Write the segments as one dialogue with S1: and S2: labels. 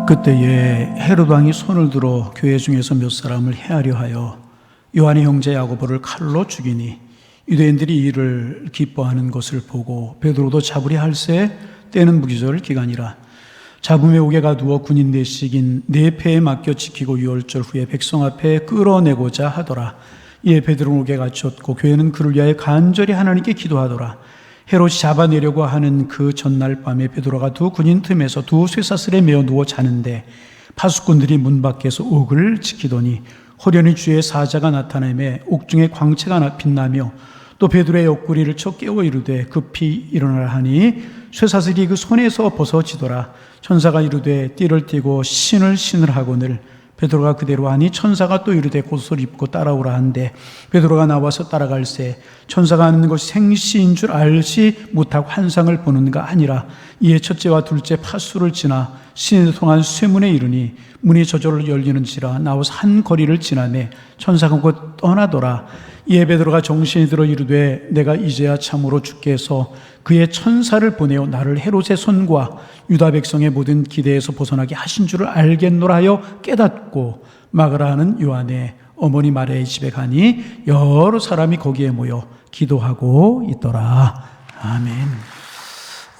S1: 그때에 헤롯 왕이 손을 들어 교회 중에서 몇 사람을 해하려 하여 요한의 형제 야고보를 칼로 죽이니 유대인들이 이를 기뻐하는 것을 보고 베드로도 잡으려 할새 때는 무기절 기간이라. 잡음에 옥에가 누워 군인 내식인 네 패에 맡겨 지키고 유월절 후에 백성 앞에 끌어내고자 하더라. 이에 베드로는 옥에 갇혔고 교회는 그를 위하여 간절히 하나님께 기도하더라. 헤롯이 잡아내려고 하는 그 전날 밤에 베드로가 두 군인 틈에서 두 쇠사슬에 매어 누워 자는데 파수꾼들이 문 밖에서 옥을 지키더니 호련히 주의 사자가 나타나며 옥중에 광채가 빛나며 또 베드로의 옆구리를 쳐 깨워 이르되 급히 일어나라 하니 쇠사슬이 그 손에서 벗어지더라. 천사가 이르되 띠를 띠고 신을 하거늘 베드로가 그대로 하니 천사가 또 이르되 곧옷을 입고 따라오라 한데 베드로가 나와서 따라갈새 천사가 하는 것이 생시인 줄 알지 못하고 환상을 보는가 아니라. 이에 첫째와 둘째 파수를 지나 신에 통한 쇠문에 이르니 문이 저절로 열리는지라. 나와서 한 거리를 지나매 천사가 곧 떠나더라. 이에 베드로가 정신이 들어 이르되 내가 이제야 참으로 주께서 그의 천사를 보내어 나를 헤롯의 손과 유다 백성의 모든 기대에서 벗어나게 하신 줄을 알겠노라 하여 깨닫고 마가라 하는 요한의 어머니 마리아의 집에 가니 여러 사람이 거기에 모여 기도하고 있더라. 아멘.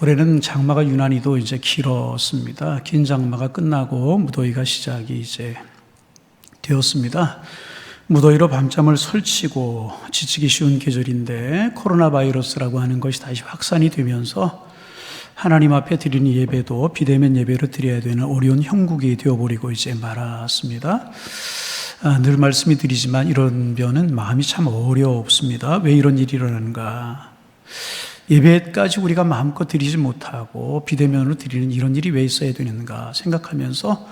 S1: 올해는 장마가 유난히도 이제 길었습니다. 긴 장마가 끝나고 무더위가 시작이 이제 되었습니다. 무더위로 밤잠을 설치고 지치기 쉬운 계절인데 코로나 바이러스라고 하는 것이 다시 확산이 되면서 하나님 앞에 드리는 예배도 비대면 예배로 드려야 되는 어려운 형국이 되어버리고 이제 말았습니다. 늘 말씀이 드리지만 이런 변은 마음이 참 어렵습니다. 왜 이런 일이 일어나는가? 예배까지 우리가 마음껏 드리지 못하고 비대면으로 드리는 이런 일이 왜 있어야 되는가 생각하면서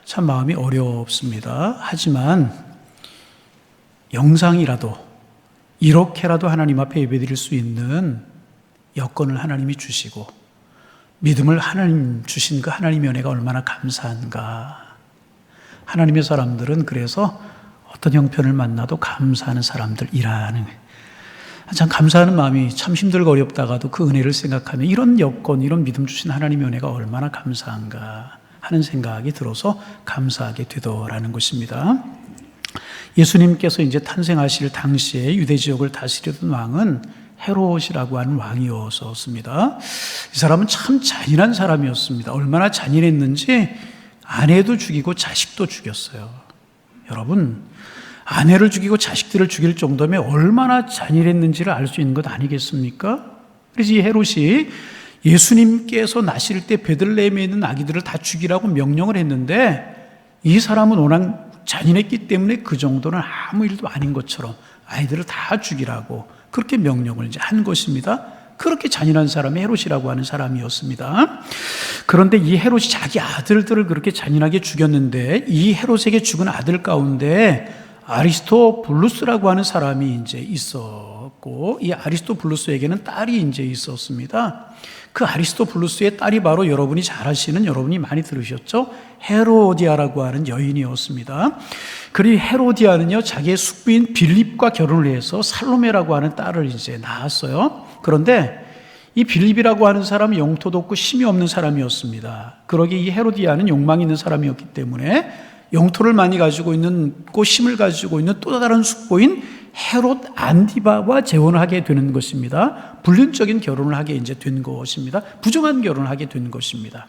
S1: 참 마음이 어렵습니다. 하지만 영상이라도 이렇게라도 하나님 앞에 예배드릴 수 있는 여건을 하나님이 주시고 믿음을 하나님 주신 그 하나님의 은혜가 얼마나 감사한가. 하나님의 사람들은 그래서 어떤 형편을 만나도 감사하는 사람들이라는, 참 감사하는 마음이 참 힘들고 어렵다가도 그 은혜를 생각하며 이런 여건, 이런 믿음 주신 하나님의 은혜가 얼마나 감사한가 하는 생각이 들어서 감사하게 되더라는 것입니다. 예수님께서 이제 탄생하실 당시에 유대 지역을 다스리던 왕은 헤롯이라고 하는 왕이었습니다. 이 사람은 참 잔인한 사람이었습니다. 얼마나 잔인했는지 아내도 죽이고 자식도 죽였어요. 여러분, 아내를 죽이고 자식들을 죽일 정도면 얼마나 잔인했는지를 알 수 있는 것 아니겠습니까? 그래서 이 헤롯이 예수님께서 나실 때 베들레헴에 있는 아기들을 다 죽이라고 명령을 했는데 이 사람은 워낙 잔인했기 때문에 그 정도는 아무 일도 아닌 것처럼 아이들을 다 죽이라고 그렇게 명령을 이제 한 것입니다. 그렇게 잔인한 사람이 헤롯이라고 하는 사람이었습니다. 그런데 이 헤롯이 자기 아들들을 그렇게 잔인하게 죽였는데 이 헤롯에게 죽은 아들 가운데 아리스토블루스라고 하는 사람이 이제 있었고 이 아리스토블루스에게는 딸이 이제 있었습니다. 그 아리스토블루스의 딸이 바로 여러분이 잘 아시는, 여러분이 많이 들으셨죠? 헤로디아라고 하는 여인이었습니다. 그리고 헤로디아는요, 자기의 숙부인 빌립과 결혼을 해서 살로메라고 하는 딸을 이제 낳았어요. 그런데 이 빌립이라고 하는 사람은 영토도 없고 힘이 없는 사람이었습니다. 그러기에 이 헤로디아는 욕망이 있는 사람이었기 때문에 영토를 많이 가지고 있는, 힘을 가지고 있는 또 다른 숙부인 헤롯 안디바와 재혼을 하게 되는 것입니다. 불륜적인 결혼을 하게 이제 된 것입니다. 부정한 결혼을 하게 된 것입니다.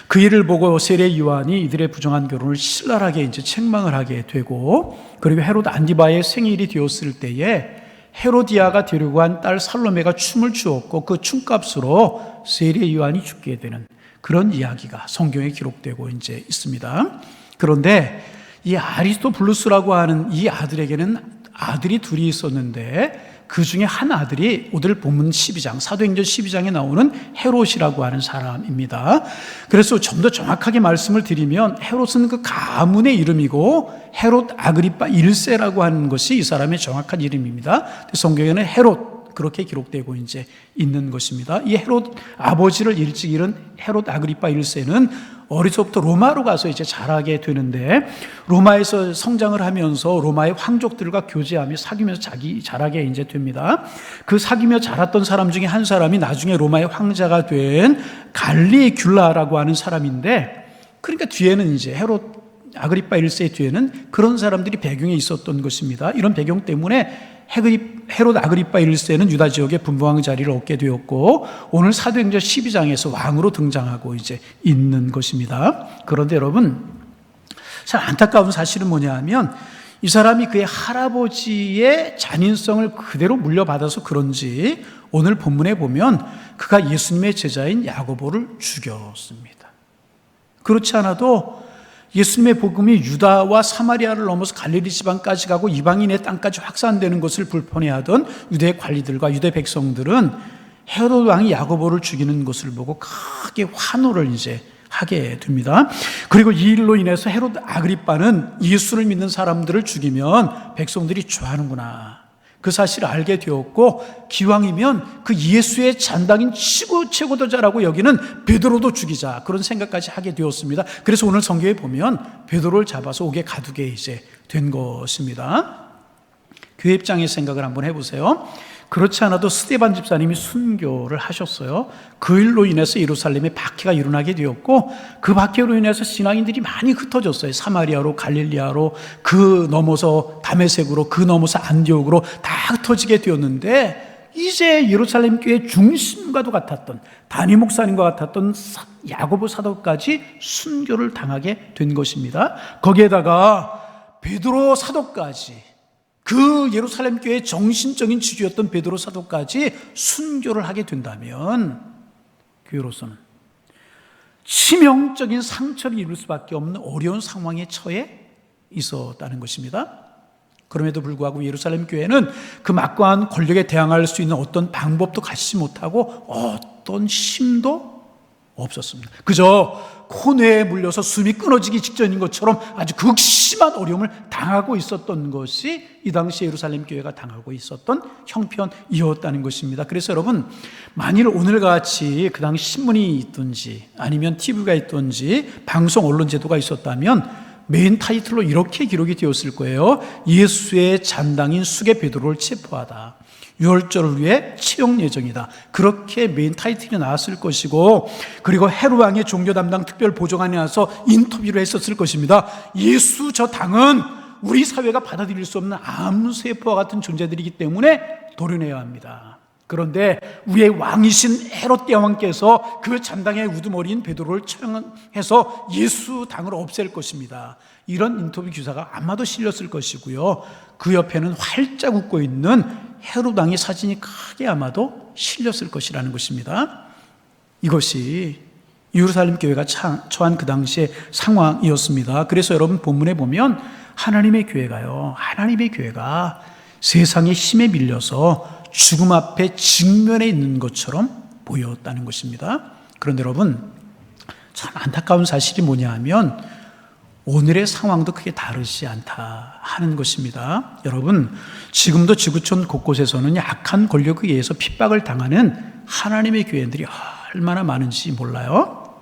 S1: 그 일을 보고 세례 요한이 이들의 부정한 결혼을 신랄하게 이제 책망을 하게 되고, 그리고 헤롯 안디바의 생일이 되었을 때에 헤로디아가 데리고 간 딸 살로메가 춤을 추었고 그 춤값으로 세례 요한이 죽게 되는 그런 이야기가 성경에 기록되고 이제 있습니다. 그런데 이 아리스토블루스라고 하는 이 아들에게는 아들이 둘이 있었는데 그 중에 한 아들이 오늘 본문 12장, 사도행전 12장에 나오는 헤롯이라고 하는 사람입니다. 그래서 좀 더 정확하게 말씀을 드리면 헤롯은 그 가문의 이름이고 헤롯 아그리파 1세라고 하는 것이 이 사람의 정확한 이름입니다. 성경에는 헤롯 그렇게 기록되고 이제 있는 것입니다. 이 헤롯 아버지를 일찍 잃은 헤롯 아그리파 1세는 어려서부터 로마로 가서 이제 자라게 되는데 로마에서 성장을 하면서 로마의 황족들과 교제하며 사귀면서 자라게 이제 됩니다. 그 사귀며 자랐던 사람 중에 한 사람이 나중에 로마의 황자가 된 갈리귤라라고 하는 사람인데 그러니까 뒤에는 이제 헤롯 아그리파 1세의 뒤에는 그런 사람들이 배경에 있었던 것입니다. 이런 배경 때문에 헤롯 아그리파 1세는 유다 지역의 분부왕 자리를 얻게 되었고, 오늘 사도행전 12장에서 왕으로 등장하고 이제 있는 것입니다. 그런데 여러분, 참 안타까운 사실은 뭐냐 하면, 이 사람이 그의 할아버지의 잔인성을 그대로 물려받아서 그런지 오늘 본문에 보면 그가 예수님의 제자인 야고보를 죽였습니다. 그렇지 않아도 예수님의 복음이 유다와 사마리아를 넘어서 갈릴리 지방까지 가고 이방인의 땅까지 확산되는 것을 불편해하던 유대 관리들과 유대 백성들은 헤롯 왕이 야고보를 죽이는 것을 보고 크게 환호를 이제 하게 됩니다. 그리고 이 일로 인해서 헤롯 아그리빠는 예수를 믿는 사람들을 죽이면 백성들이 좋아하는구나, 그 사실을 알게 되었고, 기왕이면 그 예수의 잔당인 최고도자라고 여기는 베드로도 죽이자, 그런 생각까지 하게 되었습니다. 그래서 오늘 성경에 보면 베드로를 잡아서 옥에 가두게 이제 된 것입니다. 교회 입장의 생각을 한번 해보세요. 그렇지 않아도 스데반 집사님이 순교를 하셨어요. 그 일로 인해서 예루살렘에 박해가 일어나게 되었고, 그 박해로 인해서 신앙인들이 많이 흩어졌어요. 사마리아로, 갈릴리아로, 그 넘어서 다메섹으로, 그 넘어서 안디옥으로 다 흩어지게 되었는데, 이제 예루살렘 교회 중심과도 같았던, 다니 목사님과 같았던 야고보 사도까지 순교를 당하게 된 것입니다. 거기에다가 베드로 사도까지, 그 예루살렘 교회의 정신적인 지주였던 베드로 사도까지 순교를 하게 된다면 교회로서는 치명적인 상처를 입을 수밖에 없는 어려운 상황에 처해 있었다는 것입니다. 그럼에도 불구하고 예루살렘 교회는 그 막강한 권력에 대항할 수 있는 어떤 방법도 갖지 못하고 어떤 힘도 없었습니다. 그저 코뇌에 물려서 숨이 끊어지기 직전인 것처럼 아주 극심한 어려움을 당하고 있었던 것이 이 당시 예루살렘 교회가 당하고 있었던 형편이었다는 것입니다. 그래서 여러분, 만일 오늘같이 그 당시 신문이 있든지 아니면 TV가 있든지 방송 언론 제도가 있었다면 메인 타이틀로 이렇게 기록이 되었을 거예요. 예수의 잔당인 수개 베드로를 체포하다, 유월절을 위해 채용 예정이다, 그렇게 메인 타이틀이 나왔을 것이고, 그리고 헤롯 왕의 종교 담당 특별 보좌관이 와서 인터뷰를 했었을 것입니다. 예수 저 당은 우리 사회가 받아들일 수 없는 암세포와 같은 존재들이기 때문에 도려내야 합니다. 그런데 우리의 왕이신 헤롯 대왕께서 그 잔당의 우두머리인 베드로를 처형해서 예수 당을 없앨 것입니다. 이런 인터뷰 기사가 아마도 실렸을 것이고요, 그 옆에는 활짝 웃고 있는 헤롯 왕의 사진이 크게 아마도 실렸을 것이라는 것입니다. 이것이 예루살렘 교회가 처한 그 당시의 상황이었습니다. 그래서 여러분, 본문에 보면 하나님의 교회가 세상의 힘에 밀려서 죽음 앞에 직면해 있는 것처럼 보였다는 것입니다. 그런데 여러분, 참 안타까운 사실이 뭐냐 하면 오늘의 상황도 크게 다르지 않다 하는 것입니다. 여러분, 지금도 지구촌 곳곳에서는 약한 권력에 의해서 핍박을 당하는 하나님의 교회들이 얼마나 많은지 몰라요?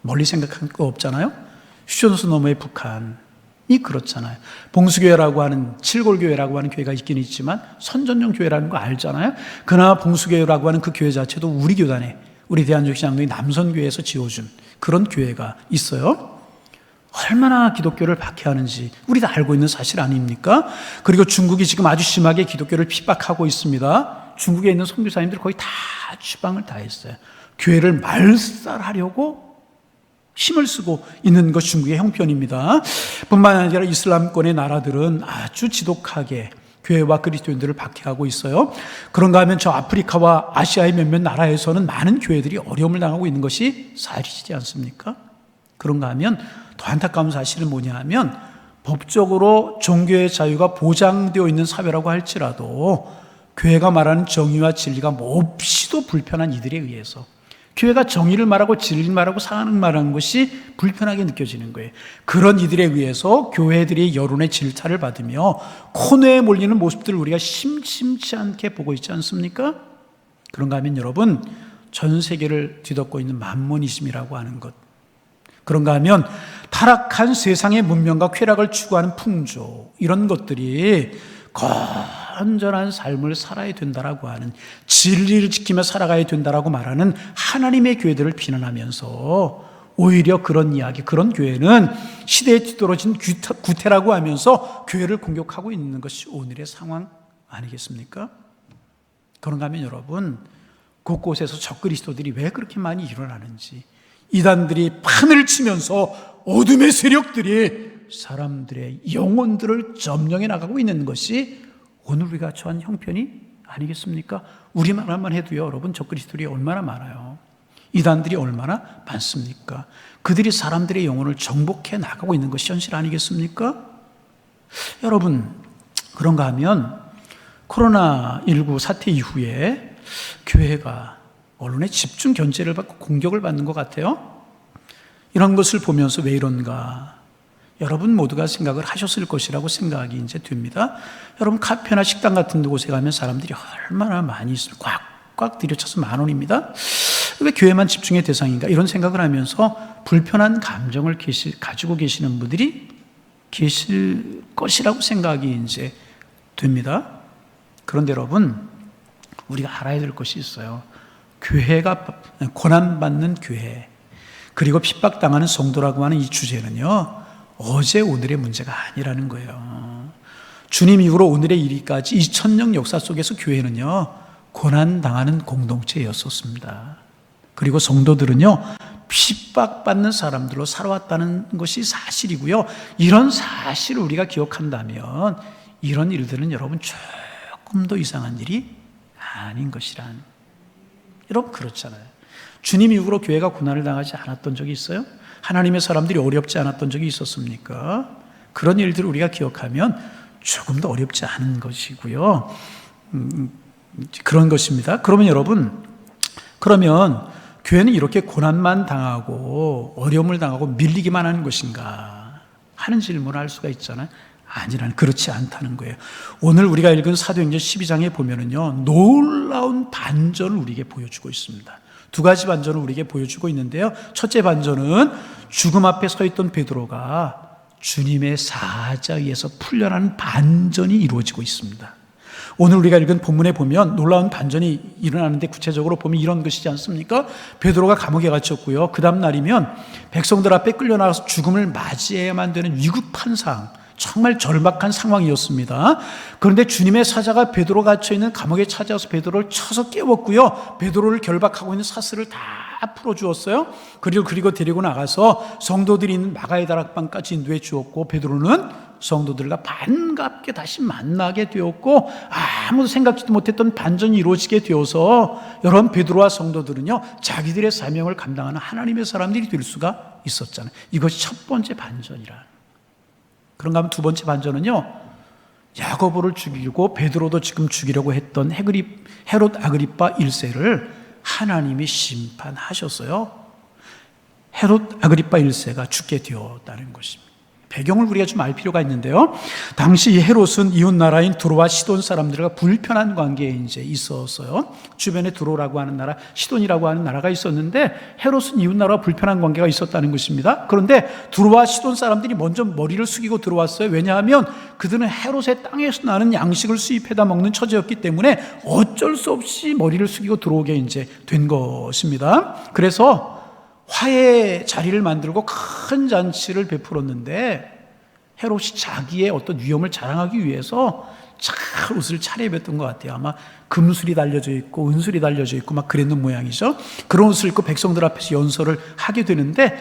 S1: 멀리 생각할 거 없잖아요? 휴전선 너머의 북한이 그렇잖아요. 봉수교회라고 하는, 칠골교회라고 하는 교회가 있긴 있지만 선전용 교회라는 거 알잖아요? 그러나 봉수교회라고 하는 그 교회 자체도 우리 교단에, 우리 대한족신장로의 남선교회에서 지어준 그런 교회가 있어요. 얼마나 기독교를 박해하는지 우리 다 알고 있는 사실 아닙니까? 그리고 중국이 지금 아주 심하게 기독교를 핍박하고 있습니다. 중국에 있는 선교사님들 거의 다 주방을 다 했어요. 교회를 말살하려고 힘을 쓰고 있는 것 중국의 형편입니다. 뿐만 아니라 이슬람권의 나라들은 아주 지독하게 교회와 그리스도인들을 박해하고 있어요. 그런가 하면 저 아프리카와 아시아의 몇몇 나라에서는 많은 교회들이 어려움을 당하고 있는 것이 사실이지 않습니까? 그런가 하면 더 안타까운 사실은 뭐냐 하면 법적으로 종교의 자유가 보장되어 있는 사회라고 할지라도 교회가 말하는 정의와 진리가 몹시도 불편한 이들에 의해서, 교회가 정의를 말하고 진리를 말하고 사랑을 말하는 것이 불편하게 느껴지는 거예요. 그런 이들에 의해서 교회들이 여론의 질타를 받으며 코너에 몰리는 모습들을 우리가 심심치 않게 보고 있지 않습니까? 그런가 하면 여러분, 전 세계를 뒤덮고 있는 만모니즘이라고 하는 것, 그런가 하면 타락한 세상의 문명과 쾌락을 추구하는 풍조, 이런 것들이 건전한 삶을 살아야 된다라고 하는, 진리를 지키며 살아가야 된다라고 말하는 하나님의 교회들을 비난하면서 오히려 그런 이야기, 그런 교회는 시대에 뒤떨어진 구태라고 하면서 교회를 공격하고 있는 것이 오늘의 상황 아니겠습니까? 그런가 하면 여러분, 곳곳에서 적그리스도들이 왜 그렇게 많이 일어나는지, 이단들이 판을 치면서 어둠의 세력들이 사람들의 영혼들을 점령해 나가고 있는 것이 오늘 우리가 처한 형편이 아니겠습니까? 우리말만 해도요, 여러분, 적그리스도들이 얼마나 많아요. 이단들이 얼마나 많습니까? 그들이 사람들의 영혼을 정복해 나가고 있는 것이 현실 아니겠습니까? 여러분, 그런가 하면 코로나19 사태 이후에 교회가 언론의 집중 견제를 받고 공격을 받는 것 같아요. 이런 것을 보면서 왜 이런가? 여러분 모두가 생각을 하셨을 것이라고 생각이 이제 됩니다. 여러분 카페나 식당 같은 곳에 가면 사람들이 얼마나 많이 있으면 꽉꽉 들여차서 만원입니다. 왜 교회만 집중의 대상인가? 이런 생각을 하면서 불편한 감정을 가지고 계시는 분들이 계실 것이라고 생각이 이제 됩니다. 그런데 여러분, 우리가 알아야 될 것이 있어요. 교회가 고난받는 교회, 그리고 핍박당하는 성도라고 하는 이 주제는요, 어제 오늘의 문제가 아니라는 거예요. 주님 이후로 오늘의 이르기까지 2000년 역사 속에서 교회는요, 고난당하는 공동체였었습니다. 그리고 성도들은요, 핍박받는 사람들로 살아왔다는 것이 사실이고요. 이런 사실을 우리가 기억한다면 이런 일들은 여러분 조금 더 이상한 일이 아닌 것이란. 여러분 그렇잖아요. 주님 이후로 교회가 고난을 당하지 않았던 적이 있어요? 하나님의 사람들이 어렵지 않았던 적이 있었습니까? 그런 일들을 우리가 기억하면 조금 더 어렵지 않은 것이고요. 그런 것입니다. 그러면 여러분, 그러면 교회는 이렇게 고난만 당하고 어려움을 당하고 밀리기만 하는 것인가 하는 질문을 할 수가 있잖아요. 아니라는, 그렇지 않다는 거예요. 오늘 우리가 읽은 사도행전 12장에 보면은요, 놀라운 반전을 우리에게 보여주고 있습니다. 두 가지 반전을 우리에게 보여주고 있는데요. 첫째 반전은 죽음 앞에 서 있던 베드로가 주님의 사자에 의해서 풀려나는 반전이 이루어지고 있습니다. 오늘 우리가 읽은 본문에 보면 놀라운 반전이 일어나는데 구체적으로 보면 이런 것이지 않습니까? 베드로가 감옥에 갇혔고요. 그 다음 날이면 백성들 앞에 끌려나가서 죽음을 맞이해야만 되는 위급한 상황, 정말 절박한 상황이었습니다. 그런데 주님의 사자가 베드로 갇혀있는 감옥에 찾아와서 베드로를 쳐서 깨웠고요. 베드로를 결박하고 있는 사슬을 다 풀어주었어요. 그리고 데리고 나가서 성도들이 있는 마가의 다락방까지 인도해 주었고, 베드로는 성도들과 반갑게 다시 만나게 되었고, 아무도 생각지도 못했던 반전이 이루어지게 되어서 여러분, 베드로와 성도들은요, 자기들의 사명을 감당하는 하나님의 사람들이 될 수가 있었잖아요. 이것이 첫 번째 반전이라. 그런가 하면 두 번째 반전은요, 야고보를 죽이고 베드로도 지금 죽이려고 했던 헤롯 아그리파 1세를 하나님이 심판하셨어요. 헤롯 아그리파 1세가 죽게 되었다는 것입니다. 배경을 우리가 좀 알 필요가 있는데요. 당시 헤롯은 이웃 나라인 두로와 시돈 사람들과 불편한 관계에 이제 있었어요. 주변에 두로라고 하는 나라, 시돈이라고 하는 나라가 있었는데 헤롯은 이웃 나라와 불편한 관계가 있었다는 것입니다. 그런데 두로와 시돈 사람들이 먼저 머리를 숙이고 들어왔어요. 왜냐하면 그들은 헤롯의 땅에서 나는 양식을 수입해다 먹는 처지였기 때문에 어쩔 수 없이 머리를 숙이고 들어오게 이제 된 것입니다. 그래서 화해 자리를 만들고 큰 잔치를 베풀었는데 헤롯이 자기의 어떤 위엄을 자랑하기 위해서 잘 옷을 차려입었던 것 같아요. 아마 금술이 달려져 있고 은술이 달려져 있고 막 그랬는 모양이죠. 그런 옷을 입고 백성들 앞에서 연설을 하게 되는데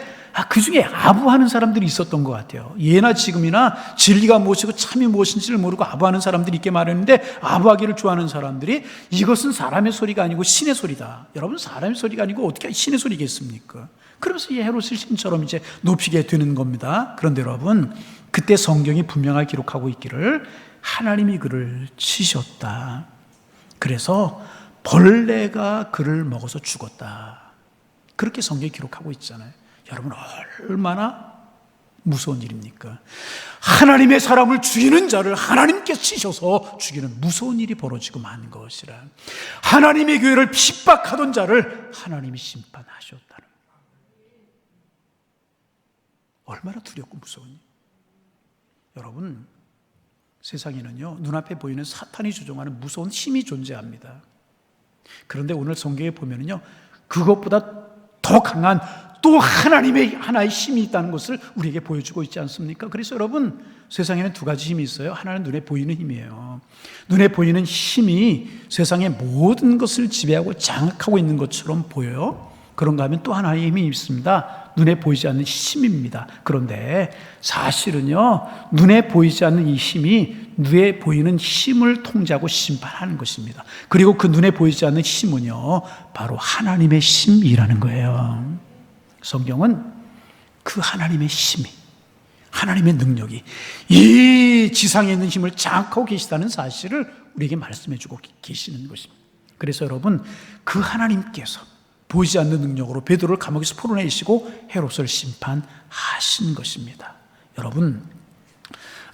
S1: 그 중에 아부하는 사람들이 있었던 것 같아요. 예나 지금이나 진리가 무엇이고 참이 무엇인지를 모르고 아부하는 사람들이 있게 마련인데, 아부하기를 좋아하는 사람들이 이것은 사람의 소리가 아니고 신의 소리다. 여러분, 사람의 소리가 아니고 어떻게 신의 소리겠습니까? 그러면서 이 헤롯을 신처럼 이제 높이게 되는 겁니다. 그런데 여러분, 그때 성경이 분명하게 기록하고 있기를 하나님이 그를 치셨다. 그래서 벌레가 그를 먹어서 죽었다. 그렇게 성경이 기록하고 있잖아요. 여러분, 얼마나 무서운 일입니까? 하나님의 사람을 죽이는 자를 하나님께서 치셔서 죽이는 무서운 일이 벌어지고 만 것이라. 하나님의 교회를 핍박하던 자를 하나님이 심판하셨다는 거예요. 얼마나 두렵고 무서운 일. 여러분, 세상에는요, 눈앞에 보이는 사탄이 조종하는 무서운 힘이 존재합니다. 그런데 오늘 성경에 보면은요, 그것보다 더 강한 또 하나님의 하나의 힘이 있다는 것을 우리에게 보여주고 있지 않습니까? 그래서 여러분, 세상에는 두 가지 힘이 있어요. 하나는 눈에 보이는 힘이에요. 눈에 보이는 힘이 세상의 모든 것을 지배하고 장악하고 있는 것처럼 보여요. 그런가 하면 또 하나의 힘이 있습니다. 눈에 보이지 않는 힘입니다. 그런데 사실은요, 눈에 보이지 않는 이 힘이 눈에 보이는 힘을 통제하고 심판하는 것입니다. 그리고 그 눈에 보이지 않는 힘은요, 바로 하나님의 힘이라는 거예요. 성경은 그 하나님의 힘이, 하나님의 능력이 이 지상에 있는 힘을 장악하고 계시다는 사실을 우리에게 말씀해 주고 계시는 것입니다. 그래서 여러분, 그 하나님께서 보이지 않는 능력으로 베드로를 감옥에서 풀어내시고 헤롯을 심판하신 것입니다. 여러분,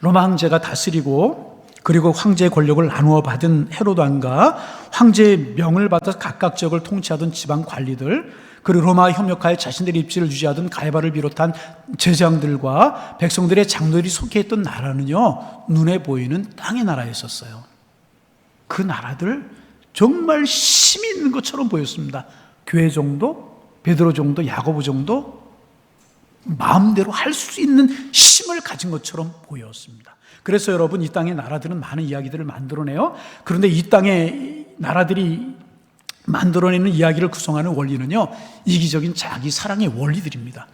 S1: 로마 황제가 다스리고 그리고 황제의 권력을 나누어 받은 헤롯 왕과 황제의 명을 받아 각각 지역을 통치하던 지방 관리들, 그리고 로마 협력하에 자신들의 입지를 유지하던 가이바를 비롯한 제장들과 백성들의 장로들이 속해 있던 나라는요, 눈에 보이는 땅의 나라였었어요. 그 나라들 정말 힘이 있는 것처럼 보였습니다. 교회 정도, 베드로 정도, 야고보 정도 마음대로 할 수 있는 힘을 가진 것처럼 보였습니다. 그래서 여러분, 이 땅의 나라들은 많은 이야기들을 만들어내요. 그런데 이 땅의 나라들이 만들어내는 이야기를 구성하는 원리는요, 이기적인 자기 사랑의 원리들입니다.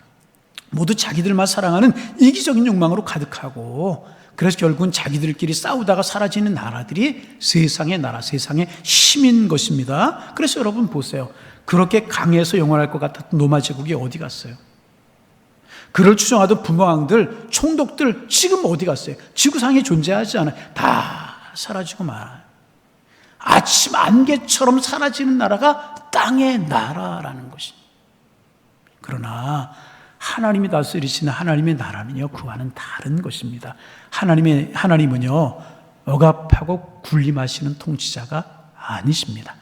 S1: 모두 자기들만 사랑하는 이기적인 욕망으로 가득하고, 그래서 결국은 자기들끼리 싸우다가 사라지는 나라들이 세상의 나라, 세상의 힘인 것입니다. 그래서 여러분 보세요. 그렇게 강해서 영원할 것 같았던 로마 제국이 어디 갔어요? 그를 추종하던 분봉왕들, 총독들 지금 어디 갔어요? 지구상에 존재하지 않아요. 다 사라지고 말아요. 아침 안개처럼 사라지는 나라가 땅의 나라라는 것입니다. 그러나 하나님이 다스리시는 하나님의 나라는요, 그와는 다른 것입니다. 하나님은요, 억압하고 군림하시는 통치자가 아니십니다.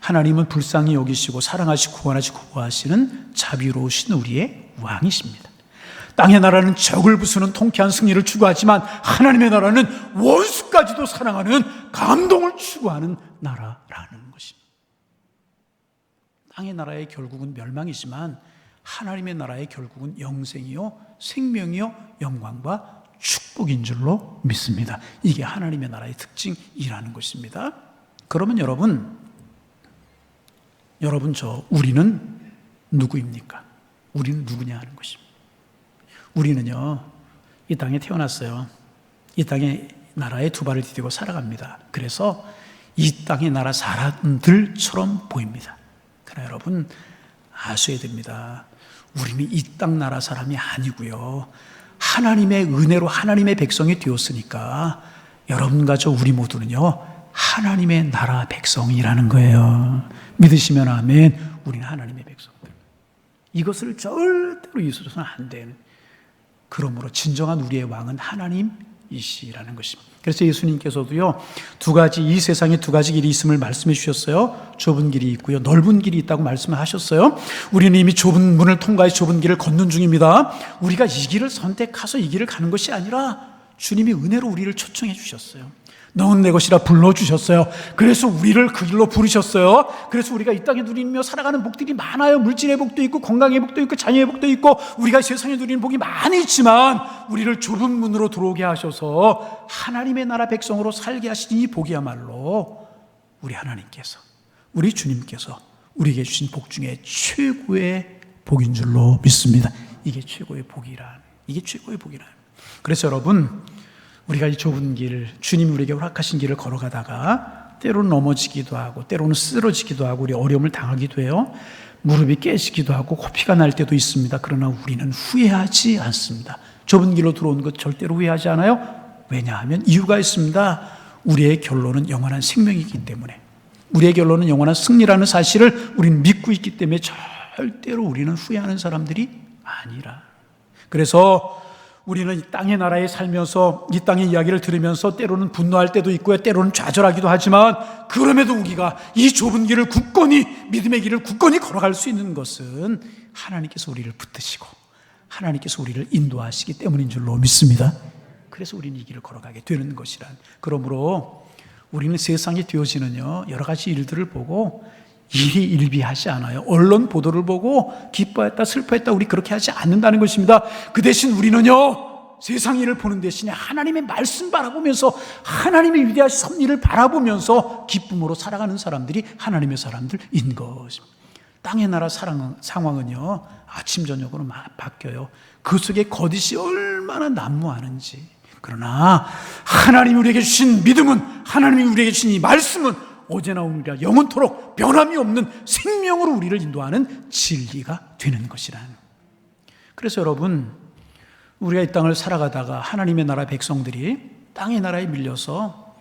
S1: 하나님은 불쌍히 여기시고 사랑하시고 구원하시고 보호하시는 자비로우신 우리의 왕이십니다. 땅의 나라는 적을 부수는 통쾌한 승리를 추구하지만 하나님의 나라는 원수까지도 사랑하는 감동을 추구하는 나라라는 것입니다. 땅의 나라의 결국은 멸망이지만 하나님의 나라의 결국은 영생이요, 생명이요, 영광과 축복인 줄로 믿습니다. 이게 하나님의 나라의 특징이라는 것입니다. 그러면 우리는 누구입니까? 우리는 누구냐 하는 것입니다. 우리는요, 이 땅에 태어났어요. 이 땅의 나라에 두 발을 디디고 살아갑니다. 그래서 이 땅의 나라 사람들처럼 보입니다. 그러나 여러분, 아셔야 됩니다. 우리는 이 땅 나라 사람이 아니고요, 하나님의 은혜로 하나님의 백성이 되었으니까 여러분과 저 우리 모두는요, 하나님의 나라 백성이라는 거예요. 믿으시면 아멘. 우리는 하나님의 백성들. 이것을 절대로 잊어서는 안 되는, 그러므로 진정한 우리의 왕은 하나님이시라는 것입니다. 그래서 예수님께서도요, 이 세상에 두 가지 길이 있음을 말씀해 주셨어요. 좁은 길이 있고요, 넓은 길이 있다고 말씀을 하셨어요. 우리는 이미 좁은 문을 통과해 좁은 길을 걷는 중입니다. 우리가 이 길을 선택해서 이 길을 가는 것이 아니라 주님이 은혜로 우리를 초청해 주셨어요. 너는 내 것이라 불러주셨어요. 그래서 우리를 그 길로 부르셨어요. 그래서 우리가 이 땅에 누리며 살아가는 복들이 많아요. 물질의 복도 있고 건강의 복도 있고 자녀의 복도 있고 우리가 세상에 누리는 복이 많이 있지만 우리를 좁은 문으로 들어오게 하셔서 하나님의 나라 백성으로 살게 하신 이 복이야말로 우리 하나님께서, 우리 주님께서 우리에게 주신 복 중에 최고의 복인 줄로 믿습니다. 이게 최고의 복이란, 이게 최고의 복이란. 그래서 여러분, 우리가 이 좁은 길, 주님이 우리에게 허락하신 길을 걸어가다가 때로는 넘어지기도 하고 때로는 쓰러지기도 하고 우리 어려움을 당하기도 해요. 무릎이 깨지기도 하고 코피가 날 때도 있습니다. 그러나 우리는 후회하지 않습니다. 좁은 길로 들어온 것 절대로 후회하지 않아요. 왜냐하면 이유가 있습니다. 우리의 결론은 영원한 생명이기 때문에, 우리의 결론은 영원한 승리라는 사실을 우리는 믿고 있기 때문에 절대로 우리는 후회하는 사람들이 아니라. 그래서 우리는 이 땅의 나라에 살면서 이 땅의 이야기를 들으면서 때로는 분노할 때도 있고요, 때로는 좌절하기도 하지만 그럼에도 우리가 이 좁은 길을 굳건히, 믿음의 길을 굳건히 걸어갈 수 있는 것은 하나님께서 우리를 붙드시고 하나님께서 우리를 인도하시기 때문인 줄로 믿습니다. 그래서 우리는 이 길을 걸어가게 되는 것이란. 그러므로 우리는 세상에 되어지는 여러 가지 일들을 보고 일이 일비하지 않아요. 언론 보도를 보고 기뻐했다 슬퍼했다 우리 그렇게 하지 않는다는 것입니다. 그 대신 우리는요, 세상 일을 보는 대신에 하나님의 말씀 바라보면서 하나님의 위대하신 섭리를 바라보면서 기쁨으로 살아가는 사람들이 하나님의 사람들인 것입니다. 땅의 나라 상황은요, 아침 저녁으로 바뀌어요. 그 속에 거짓이 얼마나 난무하는지. 그러나 하나님이 우리에게 주신 믿음은, 하나님이 우리에게 주신 이 말씀은 어제나 오늘이라 영원토록 변함이 없는 생명으로 우리를 인도하는 진리가 되는 것이라는. 그래서 여러분, 우리가 이 땅을 살아가다가 하나님의 나라 백성들이 땅의 나라에 밀려서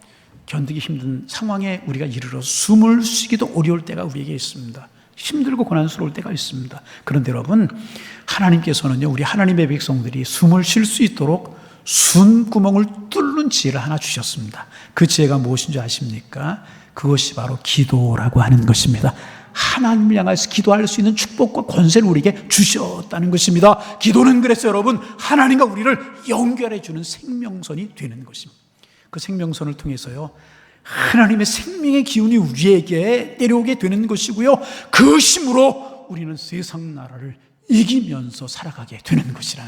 S1: 견디기 힘든 상황에 우리가 이르러 숨을 쉬기도 어려울 때가 우리에게 있습니다. 힘들고 고난스러울 때가 있습니다. 그런데 여러분, 하나님께서는요, 우리 하나님의 백성들이 숨을 쉴 수 있도록 숨구멍을 뚫는 지혜를 하나 주셨습니다. 그 지혜가 무엇인 줄 아십니까? 그것이 바로 기도라고 하는 것입니다. 하나님을 향해서 기도할 수 있는 축복과 권세를 우리에게 주셨다는 것입니다. 기도는 그래서 여러분, 하나님과 우리를 연결해 주는 생명선이 되는 것입니다. 그 생명선을 통해서요, 하나님의 생명의 기운이 우리에게 내려오게 되는 것이고요, 그 힘으로 우리는 세상 나라를 이기면서 살아가게 되는 것이라.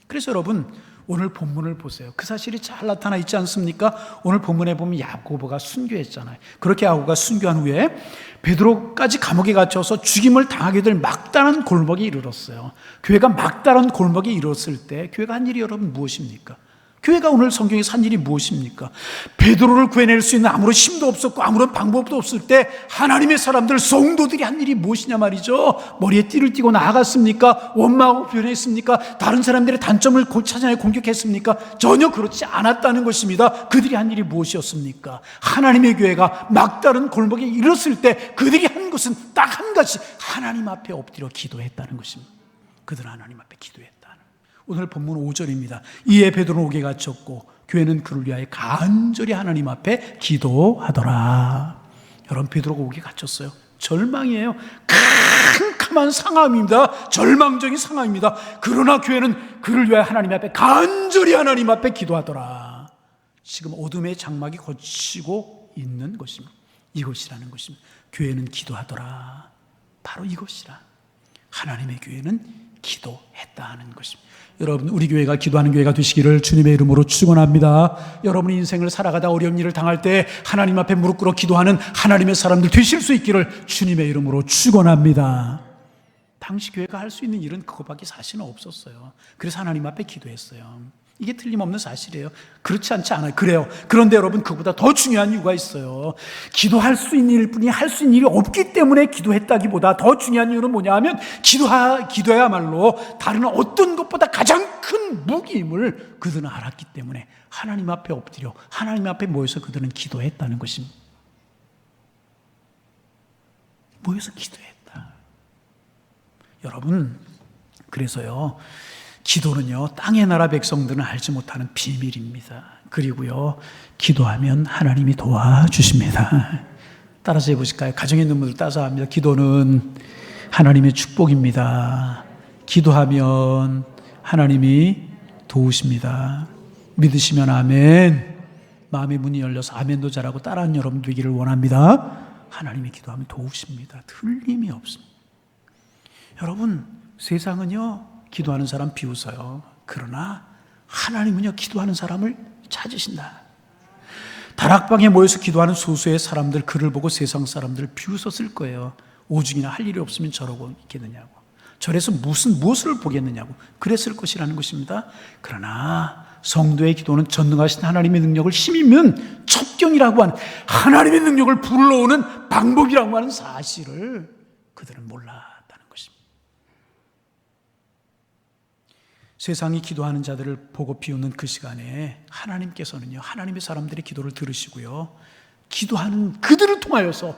S1: 그래서 여러분, 오늘 본문을 보세요. 그 사실이 잘 나타나 있지 않습니까? 오늘 본문에 보면 야고보가 순교했잖아요. 그렇게 야고보가 순교한 후에 베드로까지 감옥에 갇혀서 죽임을 당하게 될 막다른 골목에 이르렀어요. 교회가 막다른 골목에 이르렀을 때 교회가 한 일이 여러분 무엇입니까? 교회가 오늘 성경에서 한 일이 무엇입니까? 베드로를 구해낼 수 있는 아무런 힘도 없었고 아무런 방법도 없을 때 하나님의 사람들, 성도들이 한 일이 무엇이냐 말이죠. 머리에 띠를 띠고 나아갔습니까? 원망하고 표현했습니까? 다른 사람들의 단점을 찾아내 공격했습니까? 전혀 그렇지 않았다는 것입니다. 그들이 한 일이 무엇이었습니까? 하나님의 교회가 막다른 골목에 이르렀을 때 그들이 한 것은 딱 한 가지, 하나님 앞에 엎드려 기도했다는 것입니다. 그들은 하나님 앞에 기도했다. 오늘 본문 5절입니다. 이에 베드로는 옥에 갇혔고 교회는 그를 위하여 간절히 하나님 앞에 기도하더라. 여러분, 베드로가 옥에 갇혔어요. 절망이에요. 캄캄한 상황입니다. 절망적인 상황입니다. 그러나 교회는 그를 위하여 하나님 앞에 간절히 하나님 앞에 기도하더라. 지금 어둠의 장막이 걷히고 있는 것입니다. 이것이라는 것입니다. 교회는 기도하더라. 바로 이것이라. 하나님의 교회는 기도했다는 것입니다. 여러분, 우리 교회가 기도하는 교회가 되시기를 주님의 이름으로 축원합니다. 여러분이 인생을 살아가다 어려운 일을 당할 때 하나님 앞에 무릎 꿇어 기도하는 하나님의 사람들 되실 수 있기를 주님의 이름으로 축원합니다. 당시 교회가 할 수 있는 일은 그것밖에 사실은 없었어요. 그래서 하나님 앞에 기도했어요. 이게 틀림없는 사실이에요. 그렇지 않지 않아요. 그래요. 그런데 여러분, 그보다 더 중요한 이유가 있어요. 기도할 수 있는 일뿐이 할 수 있는 일이 없기 때문에 기도했다기보다 더 중요한 이유는 뭐냐 하면 기도야말로 다른 어떤 것보다 가장 큰 무기임을 그들은 알았기 때문에 하나님 앞에 엎드려 하나님 앞에 모여서 그들은 기도했다는 것입니다. 모여서 기도했다. 여러분, 그래서요, 기도는요, 땅의 나라 백성들은 알지 못하는 비밀입니다. 그리고요, 기도하면 하나님이 도와주십니다. 따라서 해보실까요? 가정에 있는 분들 따라서 합니다. 기도는 하나님의 축복입니다. 기도하면 하나님이 도우십니다. 믿으시면 아멘. 마음의 문이 열려서 아멘도 잘하고 따라하는 여러분 되기를 원합니다. 하나님이 기도하면 도우십니다. 틀림이 없습니다. 여러분, 세상은요, 기도하는 사람 비웃어요. 그러나 하나님은요, 기도하는 사람을 찾으신다. 다락방에 모여서 기도하는 소수의 사람들, 그를 보고 세상 사람들 비웃었을 거예요. 오중이나 할 일이 없으면 저러고 있겠느냐고, 저래서 무엇을 보겠느냐고 그랬을 것이라는 것입니다. 그러나 성도의 기도는 전능하신 하나님의 능력을 힘입는 첩경이라고 하는 하나님의 능력을 불러오는 방법이라고 하는 사실을 그들은 몰랐다는 것입니다. 세상이 기도하는 자들을 보고 비웃는 그 시간에 하나님께서는요, 하나님의 사람들의 기도를 들으시고요, 기도하는 그들을 통하여서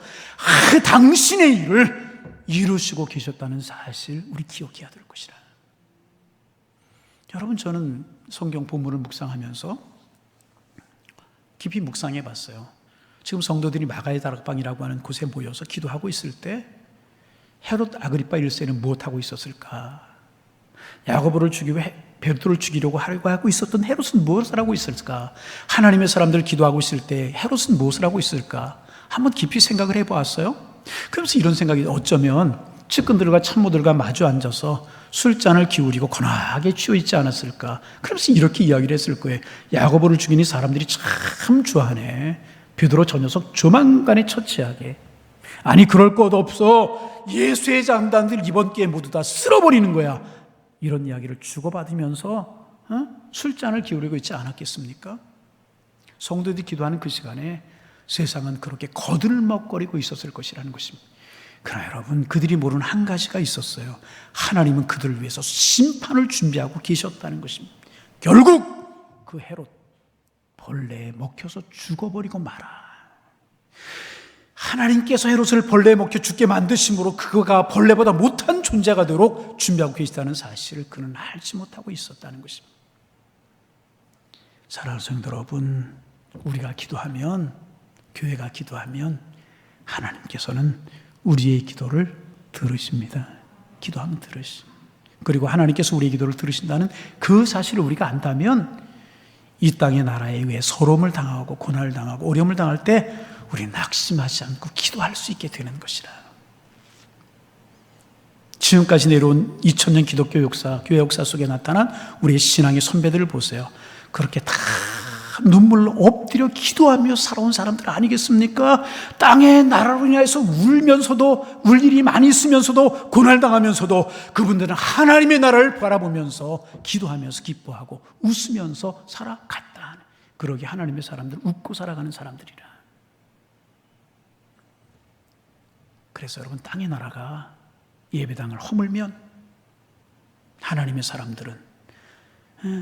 S1: 당신의 일을 이루시고 계셨다는 사실 우리 기억해야 될 것이라. 여러분, 저는 성경 본문을 묵상하면서 깊이 묵상해 봤어요. 지금 성도들이 마가의 다락방이라고 하는 곳에 모여서 기도하고 있을 때 헤롯 아그리파 1세는 무엇하고 있었을까? 야고보를 죽이고 베드로를 죽이려고 하고 있었던 헤롯은 무엇을 하고 있을까? 하나님의 사람들 기도하고 있을 때 헤롯은 무엇을 하고 있을까? 한번 깊이 생각을 해보았어요. 그러면서 이런 생각이 어쩌면 측근들과 참모들과 마주 앉아서 술잔을 기울이고 고나하게 취해있지 않았을까. 그러면서 이렇게 이야기를 했을 거예요. 야고보를 죽이니 사람들이 참 좋아하네. 베드로 저 녀석 조만간에 처치하게. 아니 그럴 것 없어. 예수의 장단들 이번 기회에 모두 다 쓸어버리는 거야. 이런 이야기를 주고받으면서 술잔을 기울이고 있지 않았겠습니까? 성도들이 기도하는 그 시간에 세상은 그렇게 거들먹거리고 있었을 것이라는 것입니다. 그러나 여러분, 그들이 모르는 한 가지가 있었어요. 하나님은 그들을 위해서 심판을 준비하고 계셨다는 것입니다. 결국 그 헤롯 벌레에 먹혀서 죽어버리고 말아. 하나님께서 헤롯을 벌레에 먹혀 죽게 만드심으로 그가 벌레보다 못한 존재가 되도록 준비하고 계시다는 사실을 그는 알지 못하고 있었다는 것입니다. 사랑하는 성도 여러분, 우리가 기도하면, 교회가 기도하면 하나님께서는 우리의 기도를 들으십니다. 기도하면 들으십니다. 그리고 하나님께서 우리의 기도를 들으신다는 그 사실을 우리가 안다면 이 땅의 나라에 의해 서러움을 당하고 고난을 당하고 어려움을 당할 때 우리는 낙심하지 않고 기도할 수 있게 되는 것이라. 지금까지 내려온 2000년 기독교 역사, 교회 역사 속에 나타난 우리의 신앙의 선배들을 보세요. 그렇게 다 눈물로 엎드려 기도하며 살아온 사람들 아니겠습니까? 땅의 나라로 인해서 울면서도, 울 일이 많이 있으면서도, 고난당하면서도 그분들은 하나님의 나라를 바라보면서 기도하면서 기뻐하고 웃으면서 살아갔다. 그러게 하나님의 사람들, 웃고 살아가는 사람들이라. 그래서 여러분, 땅의 나라가 예배당을 허물면 하나님의 사람들은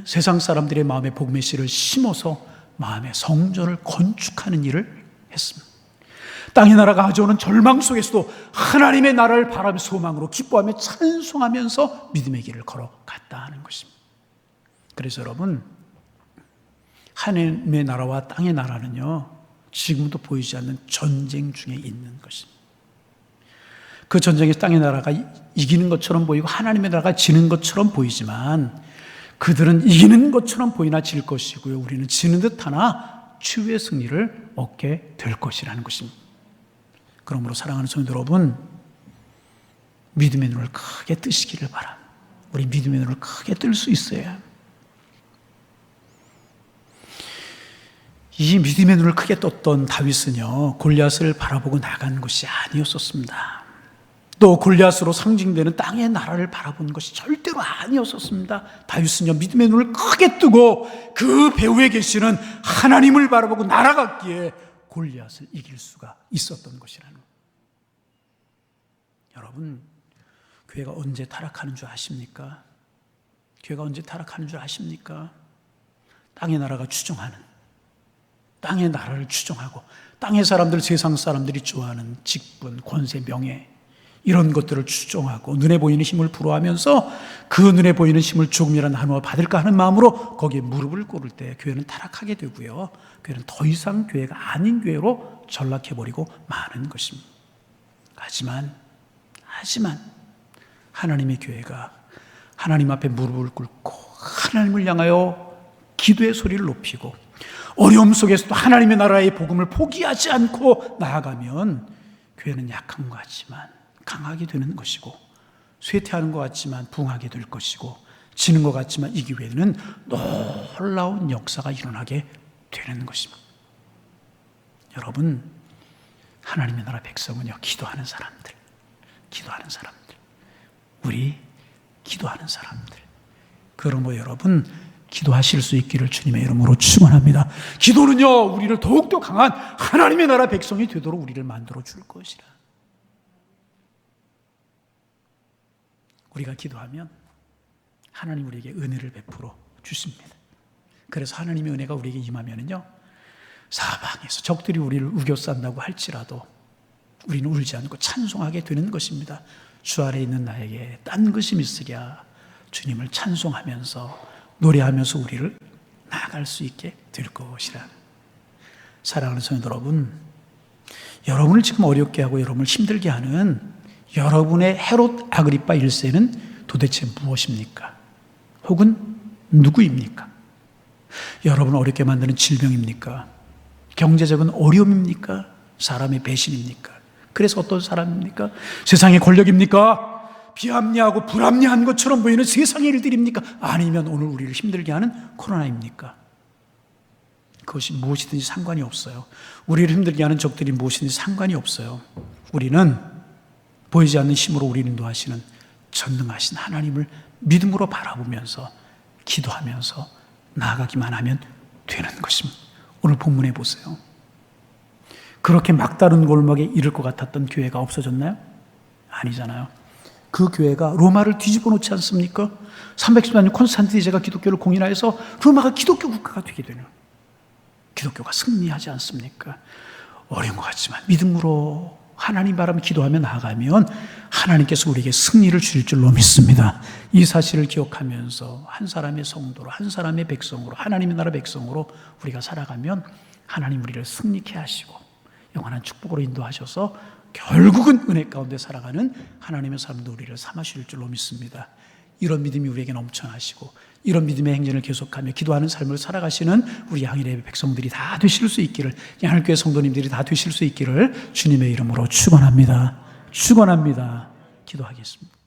S1: 세상 사람들의 마음에 복음의 씨를 심어서 마음의 성전을 건축하는 일을 했습니다. 땅의 나라가 가져오는 절망 속에서도 하나님의 나라를 바라며 소망으로 기뻐하며 찬송하면서 믿음의 길을 걸어갔다 하는 것입니다. 그래서 여러분, 하나님의 나라와 땅의 나라는요, 지금도 보이지 않는 전쟁 중에 있는 것입니다. 그 전쟁에서 땅의 나라가 이기는 것처럼 보이고 하나님의 나라가 지는 것처럼 보이지만 그들은 이기는 것처럼 보이나 질 것이고요, 우리는 지는 듯하나 치유의 승리를 얻게 될 것이라는 것입니다. 그러므로 사랑하는 성도 여러분, 믿음의 눈을 크게 뜨시기를 바랍니다. 우리 믿음의 눈을 크게 뜰 수 있어야. 이 믿음의 눈을 크게 떴던 다윗은요, 골리앗을 바라보고 나간 것이 아니었었습니다. 또 골리앗으로 상징되는 땅의 나라를 바라본 것이 절대로 아니었었습니다. 다윗은요, 믿음의 눈을 크게 뜨고 그 배후에 계시는 하나님을 바라보고 날아갔기에 골리앗을 이길 수가 있었던 것이라는 것. 여러분, 교회가 언제 타락하는 줄 아십니까? 교회가 언제 타락하는 줄 아십니까? 땅의 나라가 추종하는, 땅의 나라를 추종하고 땅의 사람들, 세상 사람들이 좋아하는 직분, 권세, 명예, 이런 것들을 추종하고 눈에 보이는 힘을 부러워하면서 그 눈에 보이는 힘을 조금이라도 나누어 받을까 하는 마음으로 거기에 무릎을 꿇을 때 교회는 타락하게 되고요, 교회는 더 이상 교회가 아닌 교회로 전락해버리고 마는 것입니다. 하지만 하나님의 교회가 하나님 앞에 무릎을 꿇고 하나님을 향하여 기도의 소리를 높이고 어려움 속에서도 하나님의 나라의 복음을 포기하지 않고 나아가면 교회는 약한 것 같지만 강하게 되는 것이고, 쇠퇴하는 것 같지만 부흥하게 될 것이고, 지는 것 같지만 이 기회에는 놀라운 역사가 일어나게 되는 것입니다. 여러분, 하나님의 나라 백성은요, 기도하는 사람들, 우리 기도하는 사람들. 그러므로 여러분, 기도하실 수 있기를 주님의 이름으로 축원합니다. 기도는요, 우리를 더욱더 강한 하나님의 나라 백성이 되도록 우리를 만들어 줄 것이라. 우리가 기도하면 하나님 우리에게 은혜를 베풀어 주십니다. 그래서 하나님의 은혜가 우리에게 임하면은요, 사방에서 적들이 우리를 우겨싼다고 할지라도 우리는 울지 않고 찬송하게 되는 것입니다. 주 아래 있는 나에게 딴 것이 있으랴. 주님을 찬송하면서 노래하면서 우리를 나아갈 수 있게 될 것이라. 사랑하는 성도 여러분, 여러분을 지금 어렵게 하고 여러분을 힘들게 하는 여러분의 헤롯 아그리파 1세는 도대체 무엇입니까? 혹은 누구입니까? 여러분을 어렵게 만드는 질병입니까? 경제적인 어려움입니까? 사람의 배신입니까? 그래서 어떤 사람입니까? 세상의 권력입니까? 비합리하고 불합리한 것처럼 보이는 세상의 일들입니까? 아니면 오늘 우리를 힘들게 하는 코로나입니까? 그것이 무엇이든지 상관이 없어요. 우리를 힘들게 하는 적들이 무엇이든지 상관이 없어요. 우리는 보이지 않는 힘으로 우리를 인도하시는 전능하신 하나님을 믿음으로 바라보면서 기도하면서 나아가기만 하면 되는 것입니다. 오늘 본문에 보세요. 그렇게 막다른 골목에 이를 것 같았던 교회가 없어졌나요? 아니잖아요. 그 교회가 로마를 뒤집어 놓지 않습니까? 314년 콘스탄티제가 기독교를 공인하여서 로마가 기독교 국가가 되게 되는, 기독교가 승리하지 않습니까? 어려운 것 같지만 믿음으로 하나님 바라며 기도하며 나아가면 하나님께서 우리에게 승리를 주실 줄로 믿습니다. 이 사실을 기억하면서 한 사람의 성도로, 한 사람의 백성으로, 하나님의 나라 백성으로 우리가 살아가면 하나님 우리를 승리케 하시고 영원한 축복으로 인도하셔서 결국은 은혜 가운데 살아가는 하나님의 사람도 우리를 삼으실 줄로 믿습니다. 이런 믿음이 우리에게 넘쳐나시고 이런 믿음의 행진을 계속하며 기도하는 삶을 살아가시는 우리 양일의 백성들이 다 되실 수 있기를, 양일교회 성도님들이 다 되실 수 있기를 주님의 이름으로 축원합니다. 축원합니다. 기도하겠습니다.